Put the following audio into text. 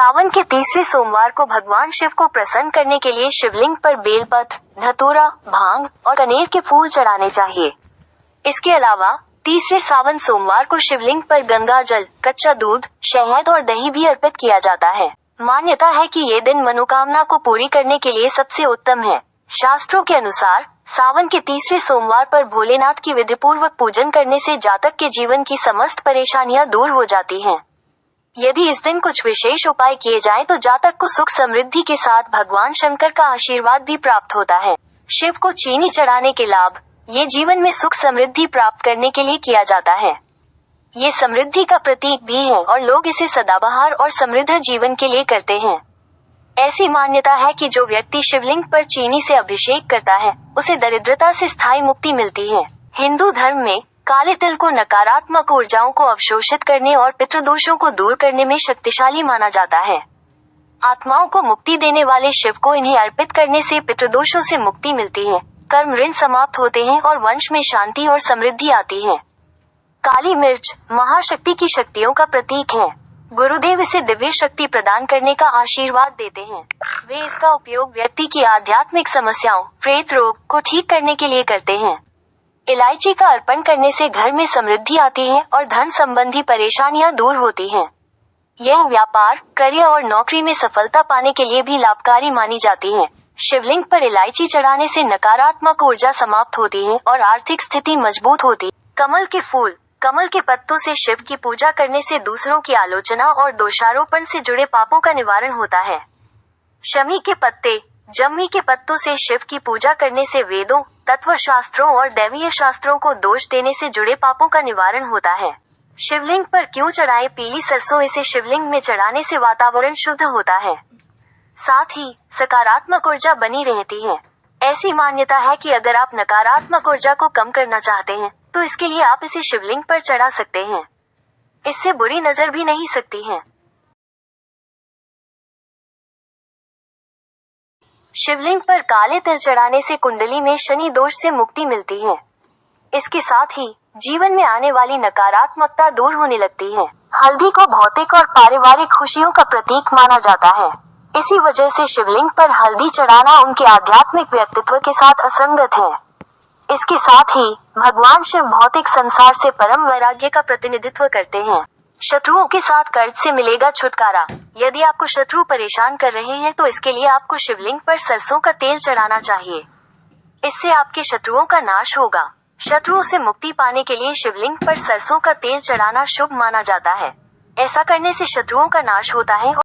सावन के तीसरे सोमवार को भगवान शिव को प्रसन्न करने के लिए शिवलिंग पर बेलपत्र, धतूरा, भांग और कनेर के फूल चढ़ाने चाहिए। इसके अलावा तीसरे सावन सोमवार को शिवलिंग पर गंगा जल, कच्चा दूध, शहद और दही भी अर्पित किया जाता है। मान्यता है कि ये दिन मनोकामना को पूरी करने के लिए सबसे उत्तम है। शास्त्रों के अनुसार सावन के तीसरे सोमवार पर भोलेनाथ की विधिपूर्वक पूजन करने से जातक के जीवन की समस्त परेशानियां दूर हो जाती हैं। यदि इस दिन कुछ विशेष उपाय किए जाएं तो जातक को सुख समृद्धि के साथ भगवान शंकर का आशीर्वाद भी प्राप्त होता है। शिव को चीनी चढ़ाने के लाभ, ये जीवन में सुख समृद्धि प्राप्त करने के लिए किया जाता है। ये समृद्धि का प्रतीक भी है और लोग इसे सदाबहार और समृद्ध जीवन के लिए करते हैं। ऐसी मान्यता है कि जो व्यक्ति शिवलिंग पर चीनी से अभिषेक करता है, उसे दरिद्रता से स्थायी मुक्ति मिलती है। हिंदू धर्म में काले तिल को नकारात्मक ऊर्जाओं को अवशोषित करने और पितृदोषों को दूर करने में शक्तिशाली माना जाता है। आत्माओं को मुक्ति देने वाले शिव को इन्हें अर्पित करने से पितृदोषों से मुक्ति मिलती है, कर्म ऋण समाप्त होते हैं और वंश में शांति और समृद्धि आती है। काली मिर्च महाशक्ति की शक्तियों का प्रतीक है। गुरुदेव इसे दिव्य शक्ति प्रदान करने का आशीर्वाद देते हैं। वे इसका उपयोग व्यक्ति की आध्यात्मिक समस्याओं, प्रेत रोग को ठीक करने के लिए करते हैं। इलायची का अर्पण करने से घर में समृद्धि आती है और धन संबंधी परेशानियां दूर होती हैं। यह व्यापार, करियर और नौकरी में सफलता पाने के लिए भी लाभकारी मानी जाती है। शिवलिंग पर इलायची चढ़ाने से नकारात्मक ऊर्जा समाप्त होती है और आर्थिक स्थिति मजबूत होती है। कमल के फूल, कमल के पत्तों से शिव की पूजा करने से दूसरों की आलोचना और दोषारोपण से जुड़े पापों का निवारण होता है। शमी के पत्ते, जम्मी के पत्तों से शिव की पूजा करने से वेदों, तत्व शास्त्रों और दैवीय शास्त्रों को दोष देने से जुड़े पापों का निवारण होता है। शिवलिंग पर क्यों चढ़ाए पीली सरसों, इसे शिवलिंग में चढ़ाने से वातावरण शुद्ध होता है, साथ ही सकारात्मक ऊर्जा बनी रहती है। ऐसी मान्यता है कि अगर आप नकारात्मक ऊर्जा को कम करना चाहते हैं तो इसके लिए आप इसे शिवलिंग पर चढ़ा सकते हैं। इससे बुरी नजर भी नहीं सकती है। शिवलिंग पर काले तिल चढ़ाने से कुंडली में शनि दोष से मुक्ति मिलती है। इसके साथ ही जीवन में आने वाली नकारात्मकता दूर होने लगती है। हल्दी को भौतिक और पारिवारिक खुशियों का प्रतीक माना जाता है। इसी वजह से शिवलिंग पर हल्दी चढ़ाना उनके आध्यात्मिक व्यक्तित्व के साथ असंगत है। इसके साथ ही भगवान शिव भौतिक संसार से परम वैराग्य का प्रतिनिधित्व करते हैं। शत्रुओं के साथ कर्ज से मिलेगा छुटकारा। यदि आपको शत्रु परेशान कर रहे हैं तो इसके लिए आपको शिवलिंग पर सरसों का तेल चढ़ाना चाहिए। इससे आपके शत्रुओं का नाश होगा। शत्रुओं से मुक्ति पाने के लिए शिवलिंग पर सरसों का तेल चढ़ाना शुभ माना जाता है। ऐसा करने से शत्रुओं का नाश होता है